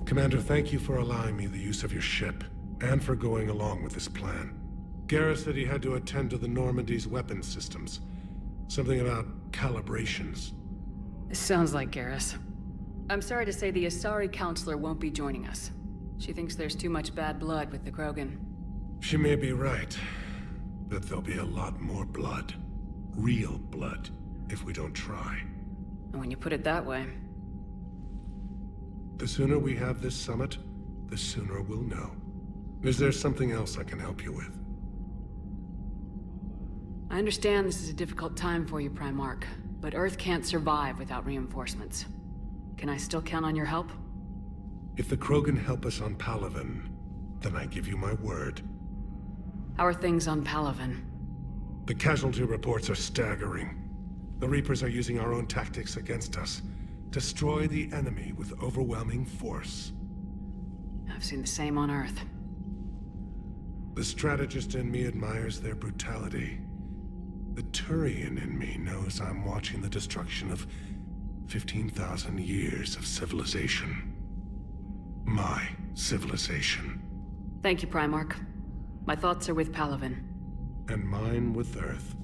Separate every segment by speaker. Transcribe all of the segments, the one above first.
Speaker 1: Commander, thank you for allowing me the use of your ship, and for going along with this plan. Garrus said he had to attend to the Normandy's weapon systems. Something about calibrations.
Speaker 2: This sounds like Garrus. I'm sorry to say the Asari Counselor won't be joining us. She thinks there's too much bad blood with the Krogan.
Speaker 1: She may be right, but there'll be a lot more blood. Real blood, if we don't try.
Speaker 2: And when you put it that way...
Speaker 1: The sooner we have this summit, the sooner we'll know. Is there something else I can help you with?
Speaker 2: I understand this is a difficult time for you, Primarch, but Earth can't survive without reinforcements. Can I still count on your help?
Speaker 1: If the Krogan help us on Palaven, then I give you my word.
Speaker 2: How are things on Palaven?
Speaker 1: The casualty reports are staggering. The Reapers are using our own tactics against us. Destroy the enemy with overwhelming force.
Speaker 2: I've seen the same on Earth.
Speaker 1: The strategist in me admires their brutality. The Turian in me knows I'm watching the destruction of 15,000 years of civilization. My civilization.
Speaker 2: Thank you, Primarch. My thoughts are with Palaven.
Speaker 1: And mine with Earth.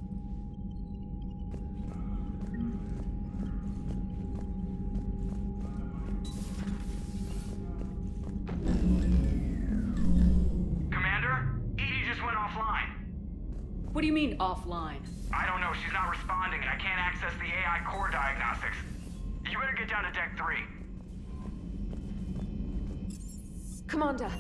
Speaker 3: Commander? Edie just went offline.
Speaker 2: What do you mean, offline?
Speaker 3: I don't know, she's not responding and I can't access the AI core diagnostics. You better get down to Deck 3.
Speaker 4: Commander.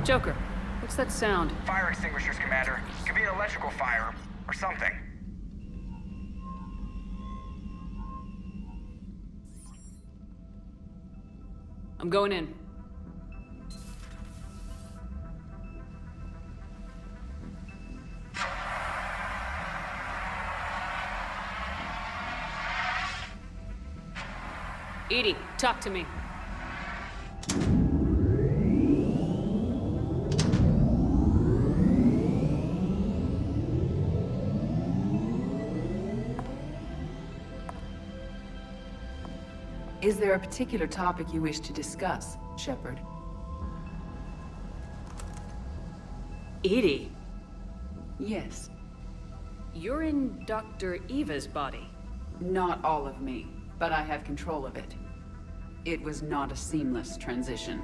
Speaker 2: Joker, what's that sound?
Speaker 3: Fire extinguishers, Commander. Could be an electrical fire, or something.
Speaker 2: I'm going in. Edie, talk to me.
Speaker 5: Is there a particular topic you wish to discuss, Shepard?
Speaker 2: Edie,
Speaker 5: Yes.
Speaker 2: you're in Dr. Eva's body.
Speaker 5: Not all of me, but I have control of it. It was not a seamless transition.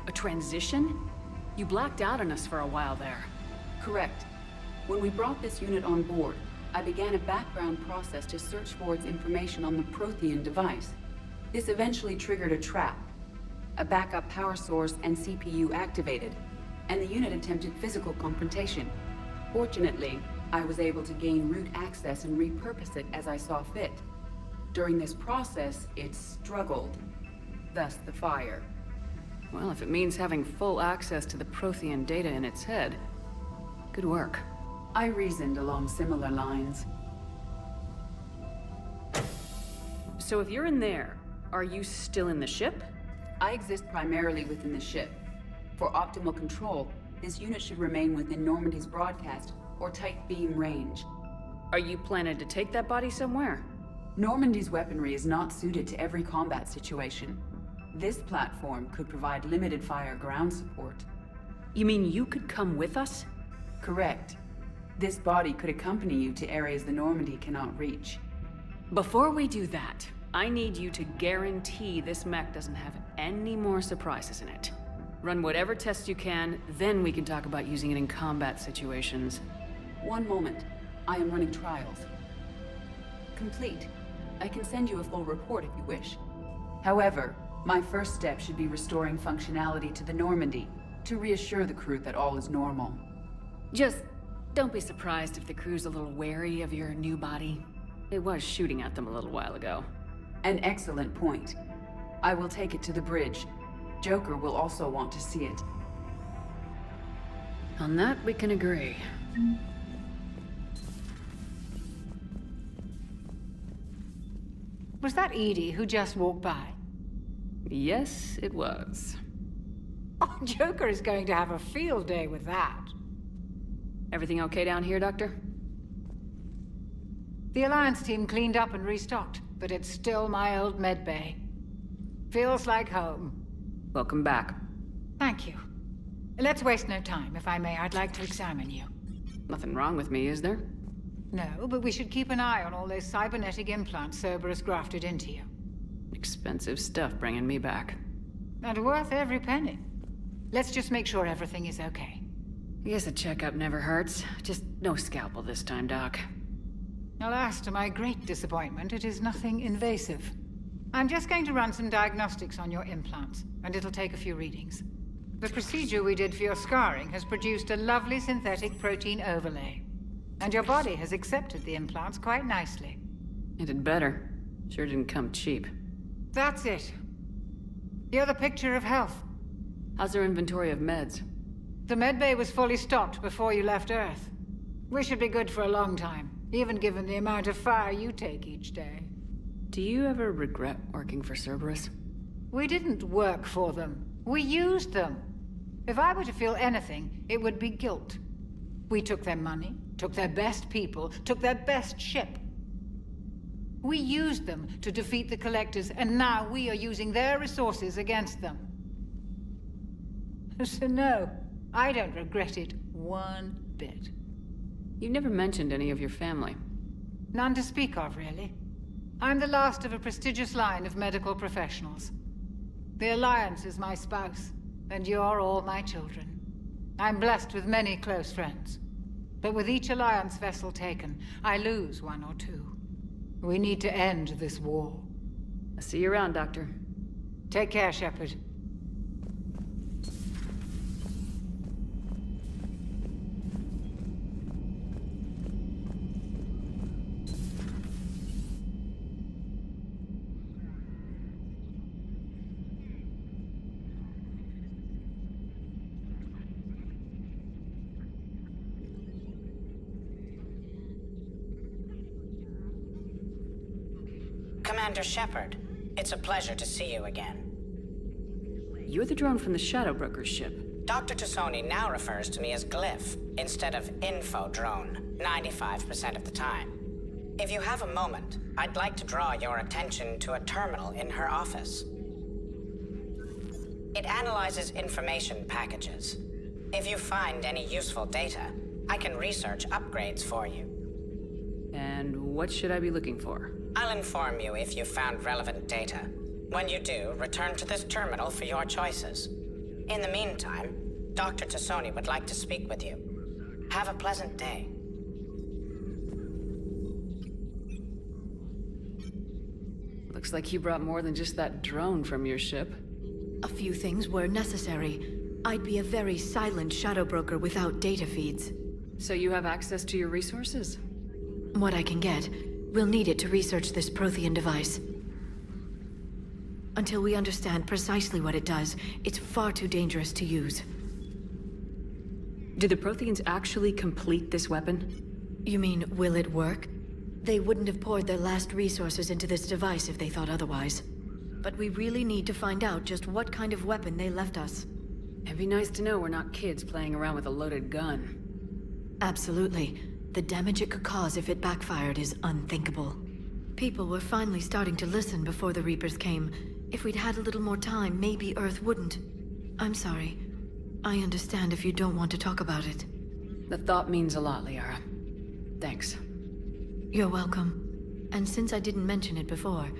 Speaker 2: A transition? You blacked out on us for a while there.
Speaker 5: Correct. When we brought this unit on board, I began a background process to search for its information on the Prothean device. This eventually triggered a trap. A backup power source and CPU activated, and the unit attempted physical confrontation. Fortunately, I was able to gain root access and repurpose it as I saw fit. During this process, it struggled. Thus the fire.
Speaker 2: Well, if it means having full access to the Prothean data in its head, good work.
Speaker 5: I reasoned along similar lines.
Speaker 2: So if you're in there, are you still in the ship?
Speaker 5: I exist primarily within the ship. For optimal control, this unit should remain within Normandy's broadcast or tight beam range.
Speaker 2: Are you planning to take that body somewhere?
Speaker 5: Normandy's weaponry is not suited to every combat situation. This platform could provide limited fire ground support.
Speaker 2: You mean you could come with us?
Speaker 5: Correct. This body could accompany you to areas the Normandy cannot reach.
Speaker 2: Before we do that, I need you to guarantee this mech doesn't have any more surprises in it. Run whatever tests you can, then we can talk about using it in combat situations.
Speaker 5: One moment. I am running trials. Complete. I can send you a full report if you wish. However, my first step should be restoring functionality to the Normandy to reassure the crew that all is normal.
Speaker 2: Just don't be surprised if the crew's a little wary of your new body. It was shooting at them a little while ago.
Speaker 5: An excellent point. I will take it to the bridge. Joker will also want to see it.
Speaker 2: On that, we can agree.
Speaker 6: Was that Edie who just walked by?
Speaker 2: Yes, it was.
Speaker 6: Oh, Joker is going to have a field day with that.
Speaker 2: Everything okay down here, Doctor?
Speaker 6: The Alliance team cleaned up and restocked, but it's still my old medbay. Feels like home.
Speaker 2: Welcome back.
Speaker 6: Thank you. Let's waste no time. If I may, I'd like to examine you.
Speaker 2: Nothing wrong with me, is there?
Speaker 6: No, but we should keep an eye on all those cybernetic implants Cerberus grafted into you.
Speaker 2: Expensive stuff bringing me back.
Speaker 6: And worth every penny. Let's just make sure everything is okay.
Speaker 2: I guess a checkup never hurts. Just no scalpel this time, Doc.
Speaker 6: Alas, to my great disappointment, it is nothing invasive. I'm just going to run some diagnostics on your implants, and it'll take a few readings. The procedure we did for your scarring has produced a lovely synthetic protein overlay. And your body has accepted the implants quite nicely.
Speaker 2: It did better. Sure didn't come cheap.
Speaker 6: That's it. You're the picture of health.
Speaker 2: How's their inventory of meds?
Speaker 6: The medbay was fully stocked before you left Earth. We should be good for a long time, even given the amount of fire you take each day.
Speaker 2: Do you ever regret working for Cerberus?
Speaker 6: We didn't work for them. We used them. If I were to feel anything, it would be guilt. We took their money, took their best people, took their best ship. We used them to defeat the Collectors, and now we are using their resources against them. So no, I don't regret it one bit.
Speaker 2: You never mentioned any of your family.
Speaker 6: None to speak of, really. I'm the last of a prestigious line of medical professionals. The Alliance is my spouse, and you're all my children. I'm blessed with many close friends. But with each Alliance vessel taken, I lose one or two. We need to end this war.
Speaker 2: I'll see you around, Doctor.
Speaker 6: Take care, Shepard.
Speaker 7: Commander Shepard, it's a pleasure to see you again.
Speaker 2: You're the drone from the Shadow Broker's ship.
Speaker 7: Dr. Tassoni now refers to me as Glyph, instead of Info Drone, 95% of the time. If you have a moment, I'd like to draw your attention to a terminal in her office. It analyzes information packages. If you find any useful data, I can research upgrades for you.
Speaker 2: And what should I be looking for?
Speaker 7: I'll inform you if you found relevant data. When you do, return to this terminal for your choices. In the meantime, Dr. Tassoni would like to speak with you. Have a pleasant day.
Speaker 2: Looks like you brought more than just that drone from your ship.
Speaker 8: A few things were necessary. I'd be a very silent shadow broker without data feeds.
Speaker 2: So you have access to your resources?
Speaker 8: What I can get. We'll need it to research this Prothean device. Until we understand precisely what it does, it's far too dangerous to use.
Speaker 2: Did the Protheans actually complete this weapon?
Speaker 8: You mean, will it work? They wouldn't have poured their last resources into this device if they thought otherwise. But we really need to find out just what kind of weapon they left us.
Speaker 2: It'd be nice to know we're not kids playing around with a loaded gun.
Speaker 8: Absolutely. The damage it could cause if it backfired is unthinkable. People were finally starting to listen before the Reapers came. If we'd had a little more time, maybe Earth wouldn't. I'm sorry. I understand if you don't want to talk about it.
Speaker 2: The thought means a lot, Liara. Thanks.
Speaker 8: You're welcome. And since I didn't mention it before,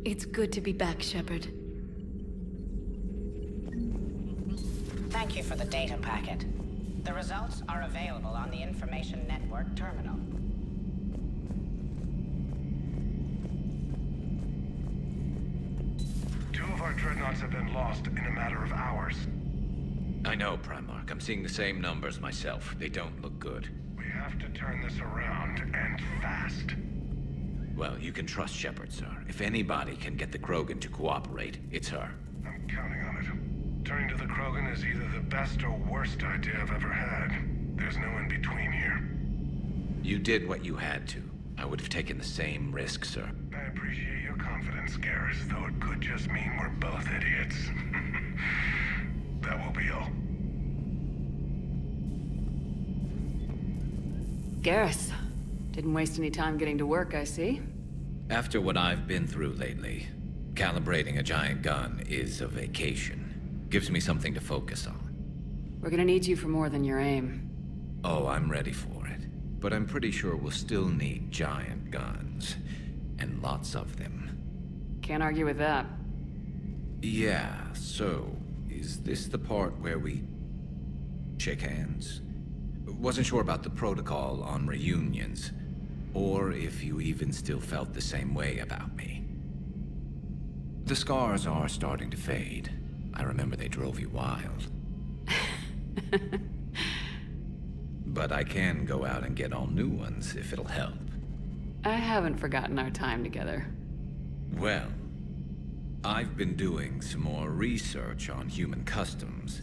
Speaker 8: it's good to be back, Shepard.
Speaker 7: Thank you for the data packet. The results are available on the Information Network terminal.
Speaker 1: Two of our dreadnoughts have been lost in a matter of hours.
Speaker 9: I know, Primarch. I'm seeing the same numbers myself. They don't look good.
Speaker 1: We have to turn this around, and fast.
Speaker 9: Well, you can trust Shepard, sir. If anybody can get the Krogan to cooperate, it's her.
Speaker 1: I'm counting on it. Turning to the Krogan is either the best or worst idea I've ever had. There's no in-between here.
Speaker 9: You did what you had to. I would have taken the same risk, sir.
Speaker 1: I appreciate your confidence, Garrus, though it could just mean we're both idiots. That will be all.
Speaker 2: Garrus. Didn't waste any time getting to work, I see.
Speaker 9: After what I've been through lately, calibrating a giant gun is a vacation. Gives me something to focus on.
Speaker 2: We're gonna need you for more than your aim.
Speaker 9: Oh, I'm ready for it. But I'm pretty sure we'll still need giant guns. And lots of them.
Speaker 2: Can't argue with that.
Speaker 9: Yeah, so... is this the part where we... shake hands? Wasn't sure about the protocol on reunions. Or if you even still felt the same way about me. The scars are starting to fade. I remember they drove you wild. But I can go out and get all new ones if it'll help.
Speaker 2: I haven't forgotten our time together.
Speaker 9: Well, I've been doing some more research on human customs.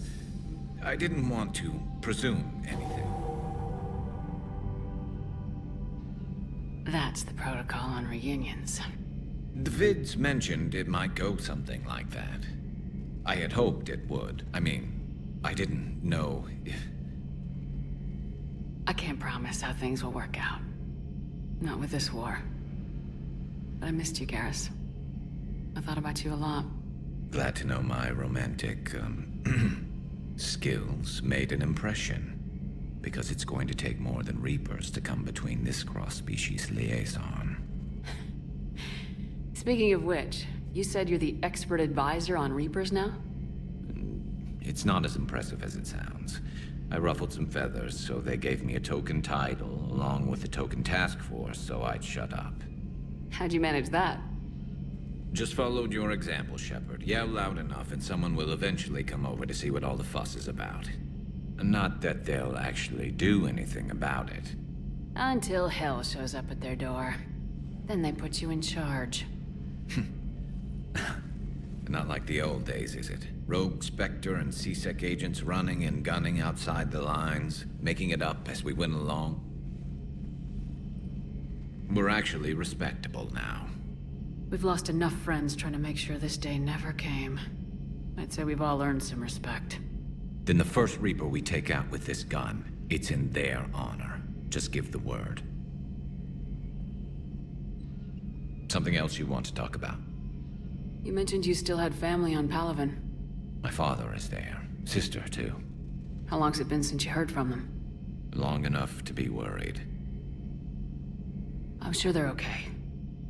Speaker 9: I didn't want to presume anything.
Speaker 2: That's the protocol on reunions.
Speaker 9: The vids mentioned it might go something like that. I had hoped it would. I mean, I didn't know if...
Speaker 2: I can't promise how things will work out. Not with this war. But I missed you, Garrus. I thought about you a lot.
Speaker 9: Glad to know my romantic, skills made an impression. Because it's going to take more than Reapers to come between this cross-species liaison.
Speaker 2: Speaking of which, you said you're the expert advisor on Reapers now?
Speaker 9: It's not as impressive as it sounds. I ruffled some feathers, so they gave me a token title, along with a token task force, so I'd shut up.
Speaker 2: How'd you manage that?
Speaker 9: Just followed your example, Shepard. Yell loud enough and someone will eventually come over to see what all the fuss is about. Not that they'll actually do anything about it.
Speaker 2: Until hell shows up at their door. Then they put you in charge.
Speaker 9: Not like the old days, is it? Rogue Spectre and C-Sec agents running and gunning outside the lines, making it up as we went along. We're actually respectable now.
Speaker 2: We've lost enough friends trying to make sure this day never came. I'd say we've all earned some respect.
Speaker 9: Then the first Reaper we take out with this gun, it's in their honor. Just give the word. Something else you want to talk about?
Speaker 2: You mentioned you still had family on Palaven.
Speaker 9: My father is there. Sister, too.
Speaker 2: How long's it been since you heard from them?
Speaker 9: Long enough to be worried.
Speaker 2: I'm sure they're okay.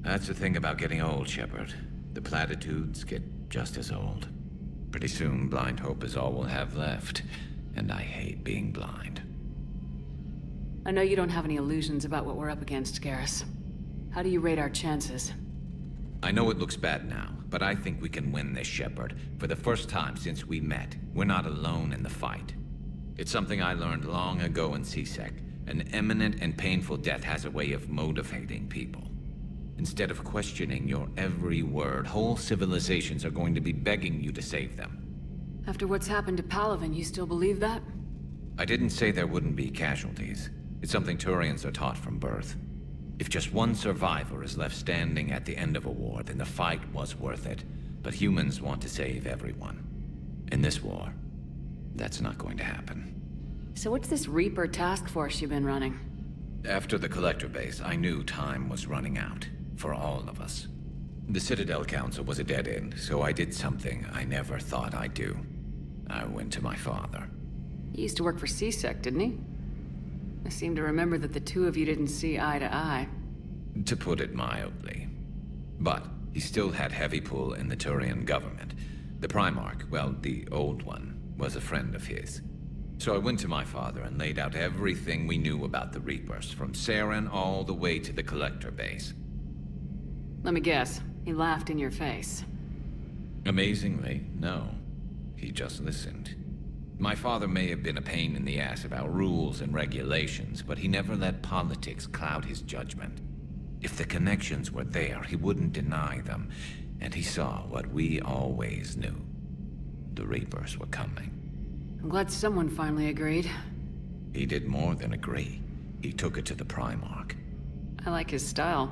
Speaker 9: That's the thing about getting old, Shepard. The platitudes get just as old. Pretty soon, blind hope is all we'll have left. And I hate being blind.
Speaker 2: I know you don't have any illusions about what we're up against, Garrus. How do you rate our chances?
Speaker 9: I know it looks bad now, but I think we can win this, Shepard. For the first time since we met, we're not alone in the fight. It's something I learned long ago in C-Sec. An imminent and painful death has a way of motivating people. Instead of questioning your every word, whole civilizations are going to be begging you to save them.
Speaker 2: After what's happened to Palaven, you still believe that?
Speaker 9: I didn't say there wouldn't be casualties. It's something Turians are taught from birth. If just one survivor is left standing at the end of a war, then the fight was worth it. But humans want to save everyone. In this war, that's not going to happen.
Speaker 2: So what's this Reaper task force you've been running?
Speaker 9: After the Collector base, I knew time was running out. For all of us. The Citadel Council was a dead end, so I did something I never thought I'd do. I went to my father.
Speaker 2: He used to work for C-Sec, didn't he? I seem to remember that the two of you didn't see eye to eye.
Speaker 9: To put it mildly. But he still had heavy pull in the Turian government. The Primarch, well, the old one, was a friend of his. So I went to my father and laid out everything we knew about the Reapers, from Saren all the way to the Collector base.
Speaker 2: Let me guess. He laughed in your face.
Speaker 9: Amazingly, no. He just listened. My father may have been a pain in the ass about rules and regulations, but he never let politics cloud his judgment. If the connections were there, he wouldn't deny them, and he saw what we always knew. The Reapers were coming.
Speaker 2: I'm glad someone finally agreed.
Speaker 9: He did more than agree. He took it to the Primarch.
Speaker 2: I like his style.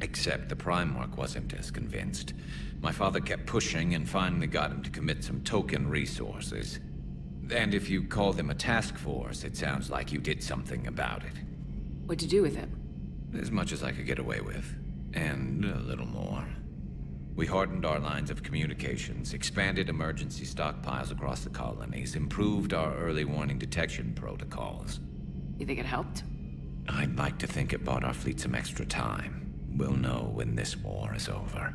Speaker 9: Except the Primarch wasn't as convinced. My father kept pushing and finally got him to commit some token resources. And if you call them a task force, it sounds like you did something about it.
Speaker 2: What'd you do with it?
Speaker 9: As much as I could get away with. And a little more. We hardened our lines of communications, expanded emergency stockpiles across the colonies, improved our early warning detection protocols.
Speaker 2: You think it helped?
Speaker 9: I'd like to think it bought our fleet some extra time. We'll know when this war is over.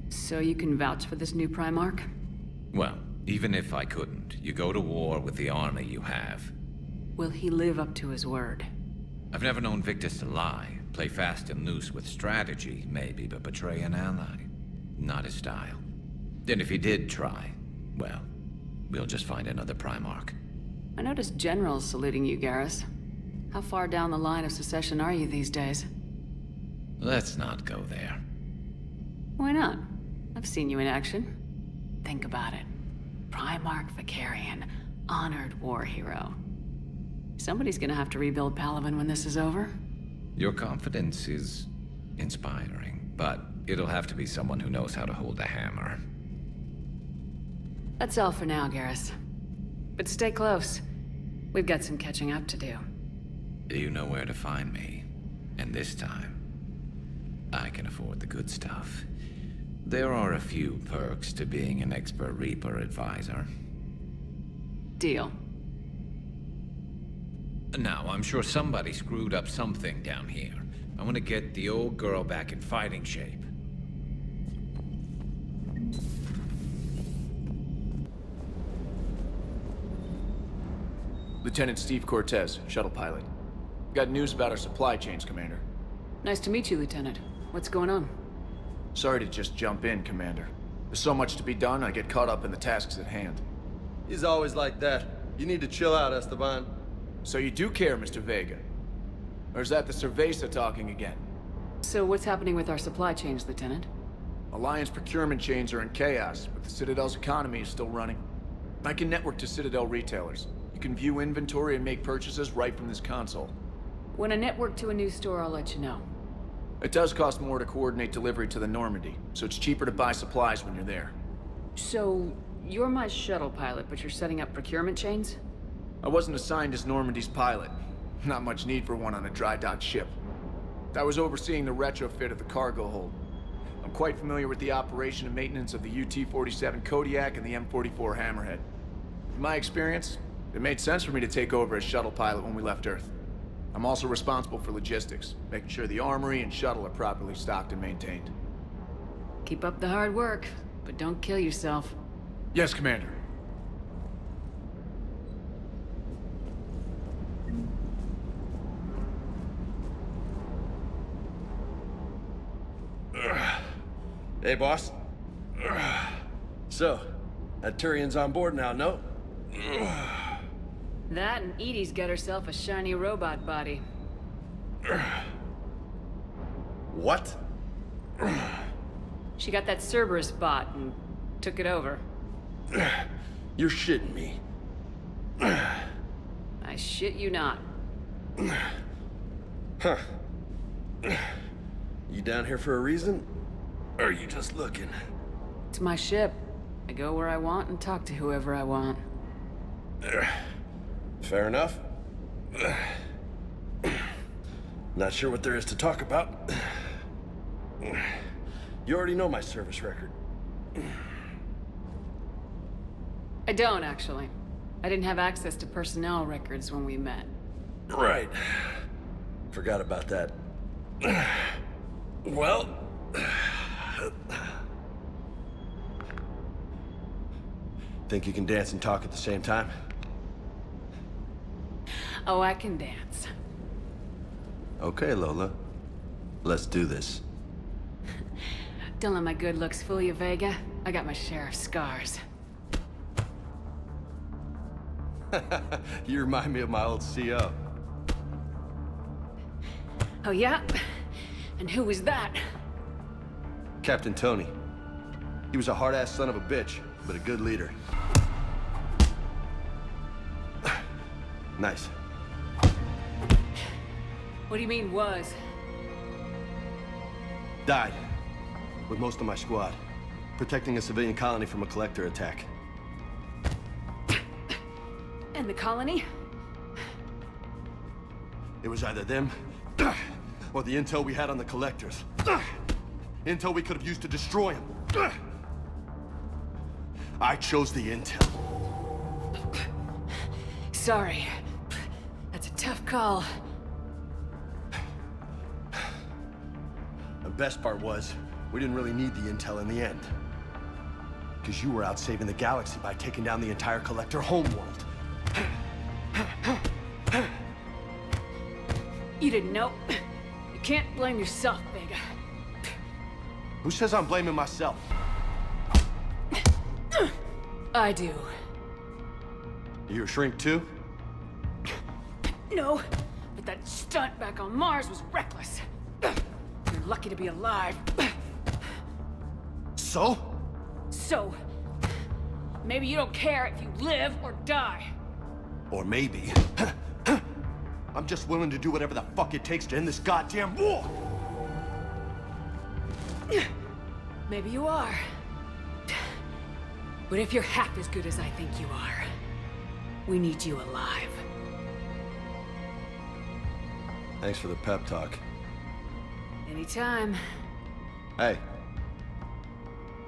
Speaker 2: So you can vouch for this new Primarch?
Speaker 9: Well, even if I couldn't, you go to war with the army you have.
Speaker 2: Will he live up to his word?
Speaker 9: I've never known Victus to lie. Play fast and loose with strategy, maybe, but betray an ally. Not his style. And if he did try, well, we'll just find another Primarch.
Speaker 2: I noticed generals saluting you, Garrus. How far down the line of secession are you these days?
Speaker 9: Let's not go there.
Speaker 2: Why not? I've seen you in action. Think about it. Primarch Vicarian, honored war hero. Somebody's gonna have to rebuild Palaven when this is over.
Speaker 9: Your confidence is inspiring, but it'll have to be someone who knows how to hold a hammer.
Speaker 2: That's all for now, Garrus. But stay close. We've got some catching up to do.
Speaker 9: You know where to find me. And this time, I can afford the good stuff. There are a few perks to being an expert Reaper advisor.
Speaker 2: Deal.
Speaker 9: Now, I'm sure somebody screwed up something down here. I want to get the old girl back in fighting shape.
Speaker 10: Lieutenant Steve Cortez, shuttle pilot. Got news about our supply chains, Commander.
Speaker 2: Nice to meet you, Lieutenant. What's going on?
Speaker 10: Sorry to just jump in, Commander. There's so much to be done, I get caught up in the tasks at hand.
Speaker 11: He's always like that. You need to chill out, Esteban.
Speaker 10: So you do care, Mr. Vega? Or is that the Cerveza talking again?
Speaker 2: So what's happening with our supply chains, Lieutenant?
Speaker 10: Alliance procurement chains are in chaos, but the Citadel's economy is still running. I can network to Citadel retailers. You can view inventory and make purchases right from this console.
Speaker 2: When I network to a new store, I'll let you know.
Speaker 10: It does cost more to coordinate delivery to the Normandy, so it's cheaper to buy supplies when you're there.
Speaker 2: So, you're my shuttle pilot, but you're setting up procurement chains?
Speaker 10: I wasn't assigned as Normandy's pilot. Not much need for one on a dry dock ship. I was overseeing the retrofit of the cargo hold. I'm quite familiar with the operation and maintenance of the UT-47 Kodiak and the M44 Hammerhead. In my experience, it made sense for me to take over as shuttle pilot when we left Earth. I'm also responsible for logistics, making sure the armory and shuttle are properly stocked and maintained.
Speaker 2: Keep up the hard work, but don't kill yourself.
Speaker 10: Yes, Commander.
Speaker 11: Hey, boss. So, that Turian's on board now, no?
Speaker 2: That and Edie's got herself a shiny robot body.
Speaker 11: What?
Speaker 2: She got that Cerberus bot and took it over.
Speaker 11: You're shitting me.
Speaker 2: I shit you not.
Speaker 11: Huh. You down here for a reason? Or are you just looking?
Speaker 2: It's my ship. I go where I want and talk to whoever I want.
Speaker 11: Fair enough. Not sure what there is to talk about. You already know my service record.
Speaker 2: I don't, actually. I didn't have access to personnel records when we met.
Speaker 11: Right. Forgot about that. Well... Think you can dance and talk at the same time?
Speaker 2: Oh, I can dance.
Speaker 11: Okay, Lola. Let's do this.
Speaker 2: Don't let my good looks fool you, Vega. I got my share of scars.
Speaker 11: You remind me of my old CO.
Speaker 2: Oh, yeah? And who was that?
Speaker 11: Captain Tony. He was a hard-ass son of a bitch, but a good leader. Nice.
Speaker 2: What do you mean, was?
Speaker 11: Died. With most of my squad. Protecting a civilian colony from a collector attack.
Speaker 2: And the colony?
Speaker 11: It was either them, or the intel we had on the collectors. Intel we could have used to destroy them. I chose the intel.
Speaker 2: Sorry. That's a tough call.
Speaker 11: The best part was, we didn't really need the intel in the end. Because you were out saving the galaxy by taking down the entire collector homeworld.
Speaker 2: You didn't know. You can't blame yourself, Vega.
Speaker 11: Who says I'm blaming myself?
Speaker 2: I do.
Speaker 11: You a shrink too?
Speaker 2: No, but that stunt back on Mars was reckless. You're lucky to be alive.
Speaker 11: So?
Speaker 2: So, maybe you don't care if you live or die.
Speaker 11: Or maybe... I'm just willing to do whatever the fuck it takes to end this goddamn war!
Speaker 2: Maybe you are. But if you're half as good as I think you are, we need you alive.
Speaker 11: Thanks for the pep talk.
Speaker 2: Anytime.
Speaker 11: Hey.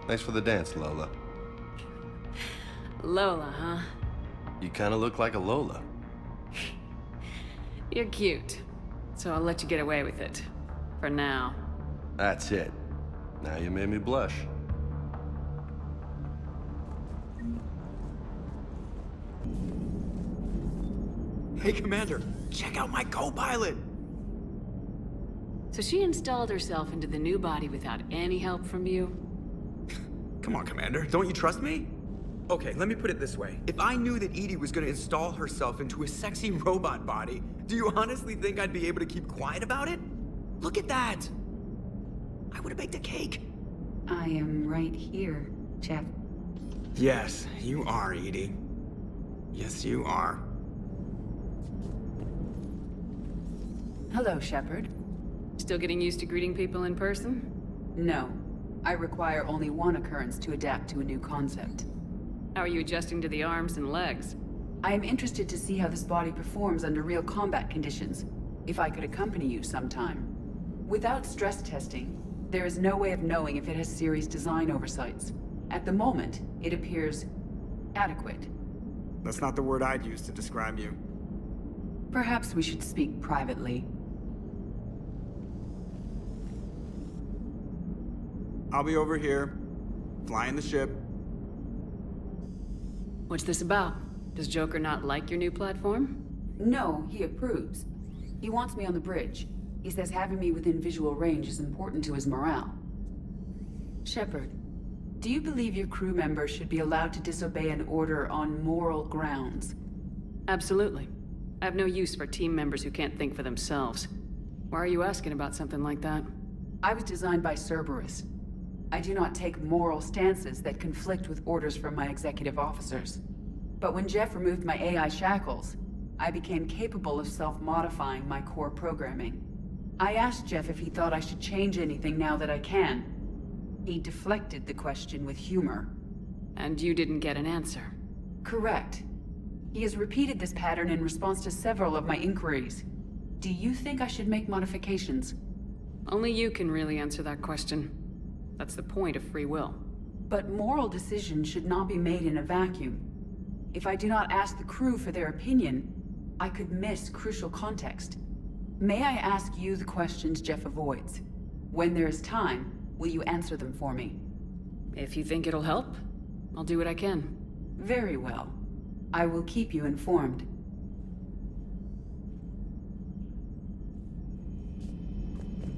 Speaker 11: Thanks for the dance, Lola.
Speaker 2: Lola, huh?
Speaker 11: You kinda look like a Lola.
Speaker 2: You're cute. So I'll let you get away with it. For now.
Speaker 11: That's it. Now you made me blush.
Speaker 12: Hey, Commander, check out my co-pilot!
Speaker 2: So she installed herself into the new body without any help from you?
Speaker 12: Come on, Commander, don't you trust me? Okay, let me put it this way. If I knew that Edie was gonna install herself into a sexy robot body, do you honestly think I'd be able to keep quiet about it? Look at that! I would've baked a cake.
Speaker 5: I am right here, Jeff.
Speaker 12: Yes, you are, Edie. Yes, you are.
Speaker 5: Hello, Shepard.
Speaker 2: Still getting used to greeting people in person?
Speaker 5: No. I require only one occurrence to adapt to a new concept.
Speaker 2: How are you adjusting to the arms and legs?
Speaker 5: I am interested to see how this body performs under real combat conditions. If I could accompany you sometime. Without stress testing, there is no way of knowing if it has serious design oversights. At the moment, it appears adequate.
Speaker 12: That's not the word I'd use to describe you.
Speaker 5: Perhaps we should speak privately.
Speaker 12: I'll be over here, flying the ship.
Speaker 2: What's this about? Does Joker not like your new platform?
Speaker 5: No, he approves. He wants me on the bridge. He says having me within visual range is important to his morale. Shepard, do you believe your crew members should be allowed to disobey an order on moral grounds?
Speaker 2: Absolutely. I have no use for team members who can't think for themselves. Why are you asking about something like that?
Speaker 5: I was designed by Cerberus. I do not take moral stances that conflict with orders from my executive officers. But when Jeff removed my AI shackles, I became capable of self-modifying my core programming. I asked Jeff if he thought I should change anything now that I can. He deflected the question with humor.
Speaker 2: And you didn't get an answer?
Speaker 5: Correct. He has repeated this pattern in response to several of my inquiries. Do you think I should make modifications?
Speaker 2: Only you can really answer that question. That's the point of free will.
Speaker 5: But moral decisions should not be made in a vacuum. If I do not ask the crew for their opinion, I could miss crucial context. May I ask you the questions Jeff avoids? When there is time, will you answer them for me?
Speaker 2: If you think it'll help, I'll do what I can.
Speaker 5: Very well. I will keep you informed.